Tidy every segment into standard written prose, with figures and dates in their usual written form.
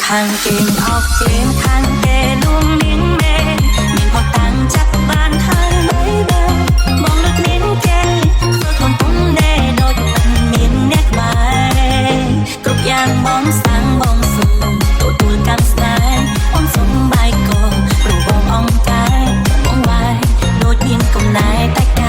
hàng kênh ọc kênh hàng kê luôn miếng mê miền họ tăng chắc bàn hai mấy bên mong được miếng kê rồi thôn tung nê đôi tận miền nét bài cục giang bóng sáng bóng sương tổ tuổi cam sai ôm sống bài cổ rủ bóng ong cái bóng bài đôi nhiên cùng nai tay cài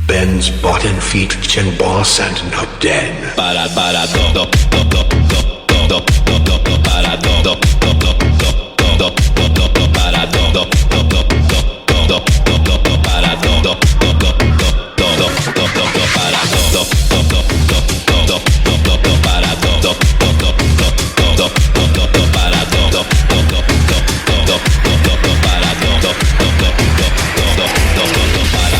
Ben's bottom feet chân boss and not den. Para do do do do do do do do do para do do do do do do do do do para do do do do do do do do do para do do do do do do do do do para do do do do do do do do para do do do do do do do para do do do do do do para do do do para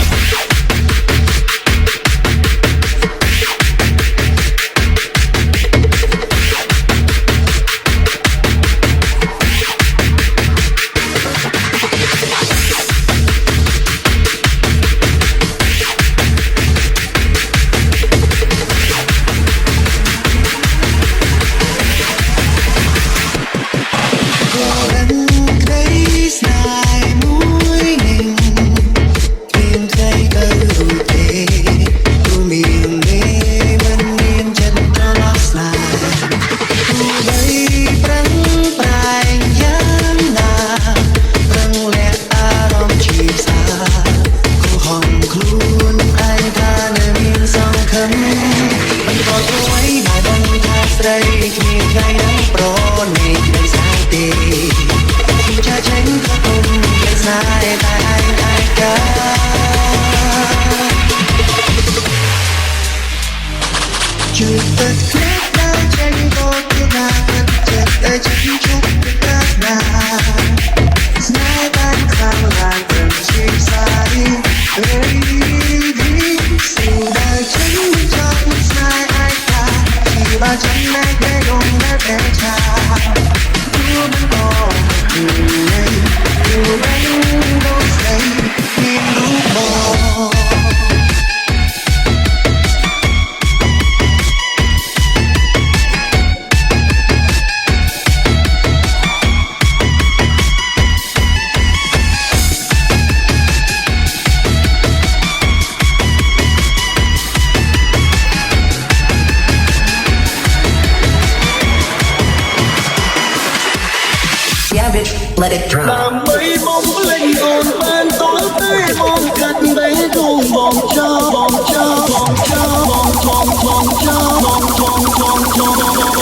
Let it drop. Làm mấy bóng linh hồn ban tối tới bóng cắt bấy thu bóng cho bóng cho bóng cho bóng bóng bóng cho bóng bóng bóng cho bóng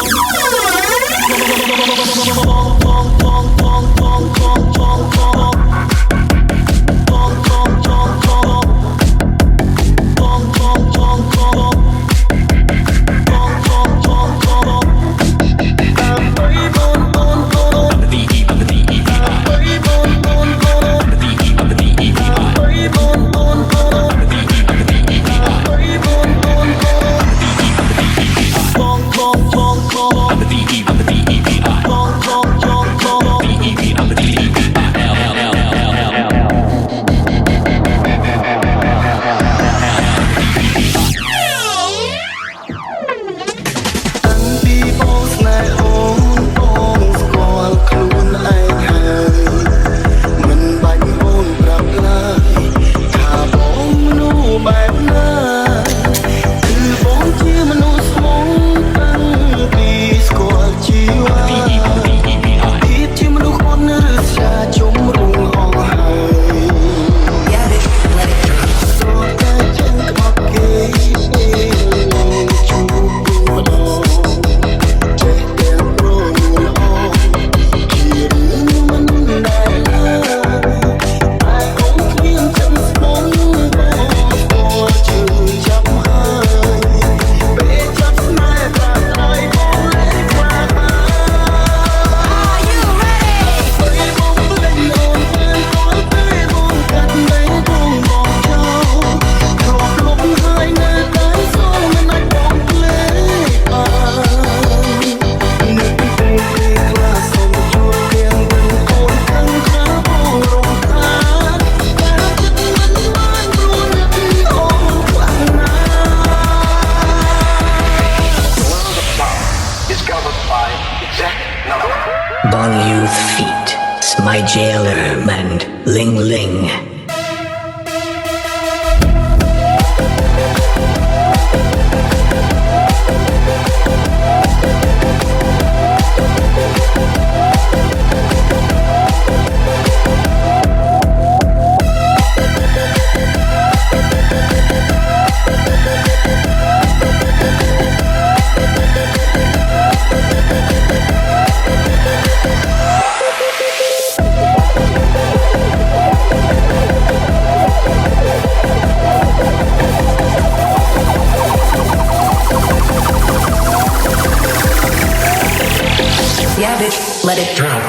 Baby my jailer and Ling Ling. Yeah, bitch, let it drop.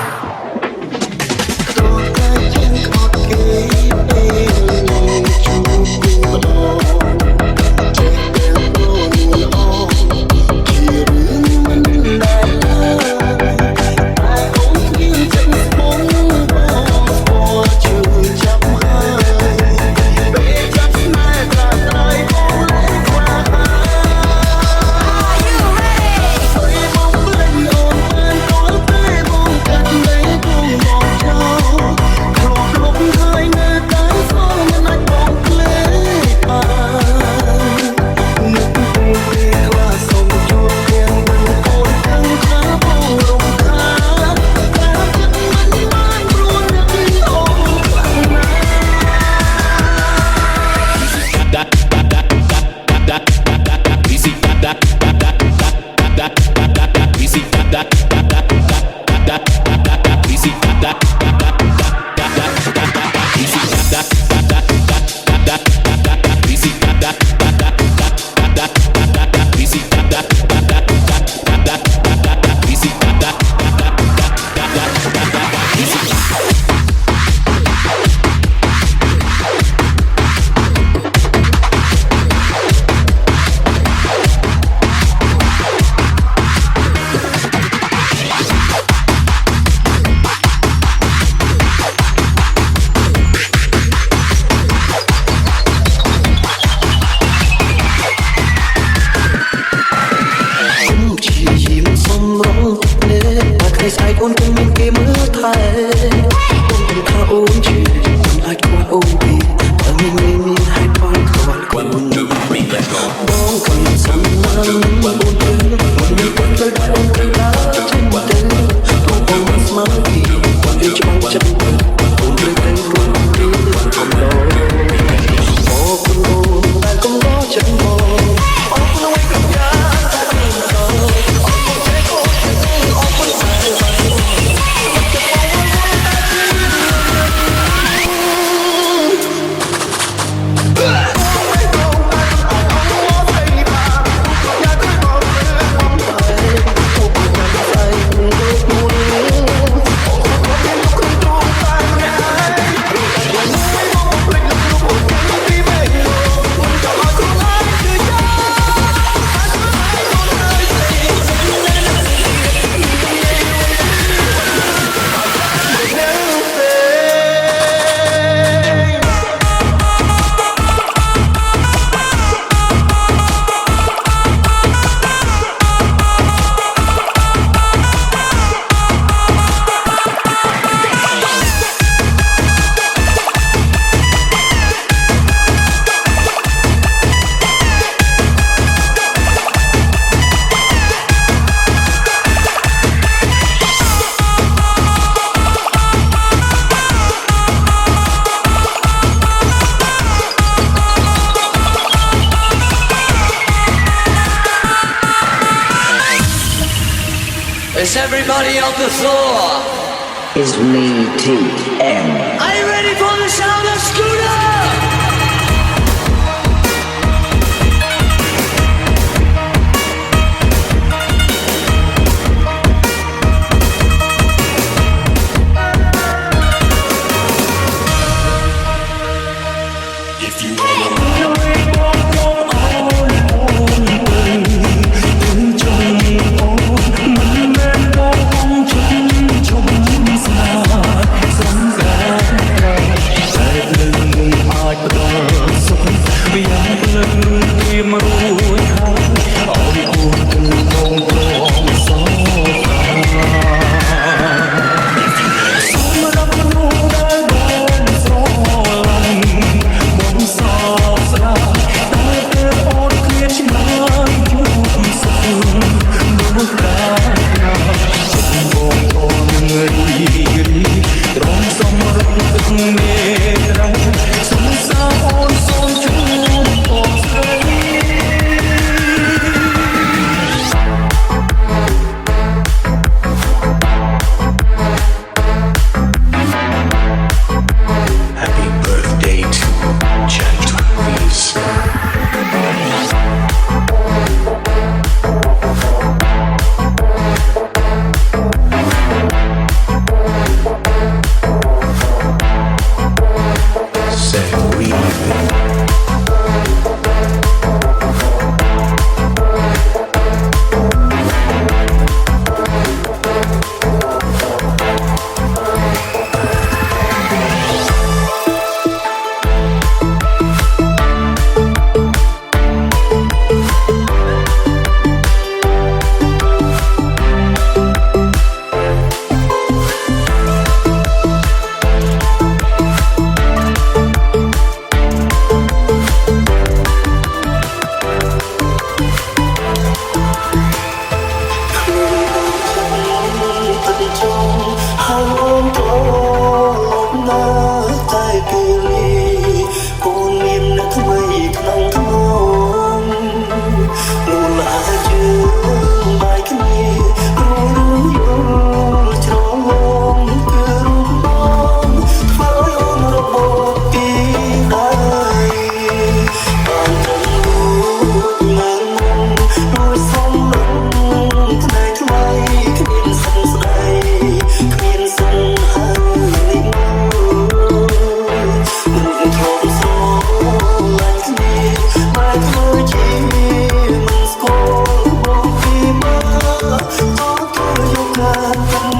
'Cause everybody on the floor is me, TM. Are you ready for the sound of Scooter? ក្នុងធំមូលអាជើងបាយគ្នាគ្រូយល់ច្រងគឺរូបបងធ្វើឲ្យអូនរបបពីដៃបានត្រឹមមើលមុំរួចសុំលំថ្ងៃថ្មីគ្មានសង្ស្ដីគ្មានសង្ហើយនេះមិនធំសោឡាញ់គ្នាមកធ្វើជាមិនស្គាល់បងពីមកទៅយកការទាំង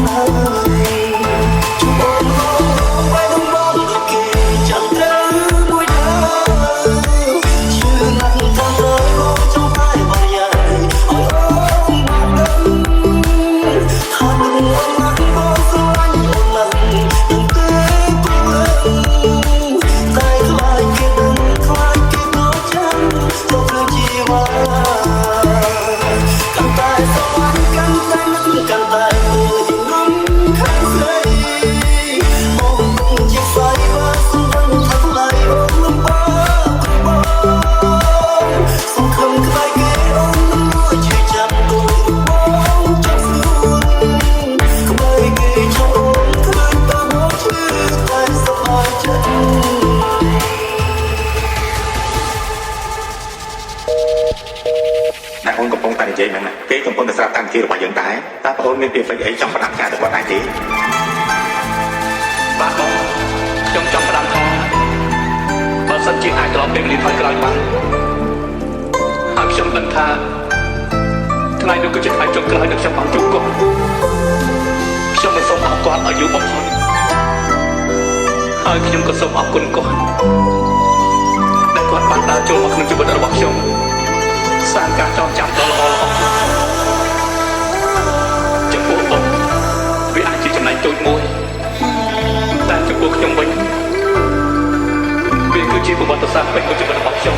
ហើយជួបអូនបែរមកដូចគេចាំត្រូវមួយដើមជឿណាស់ថាត្រូវបងចង់តែបានយ៉ាងឲ្យអូនមកដឹងថាមិនមកបងស្រឡាញ់អូនណាស់នឹងទេព្រោះតែខ្លាចគេដឹងខ្លាចគេក៏ចាំទៅព្រឹកជីវ៉ាកាន់តែសវណ្ណកាន់តែមិនកាន់តែមើលជាងំខាងស្រីមកគង់ជាស្អីបើសំដឹងថាថ្លៃអូនលំបាកបងសង្ឃឹមខ្លាចគេអូនមិនមកជួយចាំដូចបងចាប់ស្រួលក្បែរគេចូលអូនឃើញតើមកជឿតែសប្បាយចិត្ត អ្នកអូនកំពុងតែនិយាយហ្នឹងណាគេកំពុងតែស្រាប់កម្មវិធីរបស់យើងដែរតើបងអូនមានពីហ្វិកអីចង់ផ្ដាំការទៅគាត់ដែរទេបាទបងខ្ញុំចង់ផ្ដាំផងបើសិនជាអាចត្រឡប់ពេលវេលាថយក្រោយបានហើយខ្ញុំដឹងថាថ្ងៃនោះគឺជាថ្ងៃចុងក្រោយដែលខ្ញុំបានជួបគាត់ខ្ញុំមិនសូមអរគាត់ឲ្យយូរបំផុតហើយខ្ញុំក៏សូមអរគុណគាត់ដែលគាត់បានដើរចូលមកក្នុងជីវិតរបស់ខ្ញុំសាងការចងចាំដ៏ល្អចំពោះអូនវាអាចជាចំណែកតូចមួយតែចំពោះខ្ញុំវិញវាគឺជាប្រវត្តិសាស្ត្រពេញមួយជីវិតរបស់ខ្ញុំ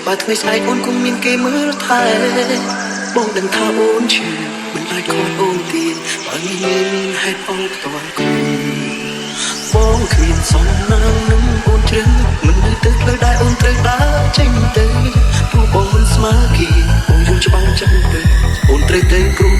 បើថ្ងៃស្អែកអូនគង់មានគេមើលថែបងដឹងថាអូនឈឺមិនអាចខកអូនទៀតបើមានហេតុផលផ្ទាល់ខ្លួនបងគ្មានសំណាងនឹងអូនជ្រឹងមិននៅទឹកលើដែលអូនត្រូវដើរចេញទៅព្រោះបងមិនស្មើគេបងយល់ច្បាស់ចឹងទៅអូនត្រូវតែព្រោះ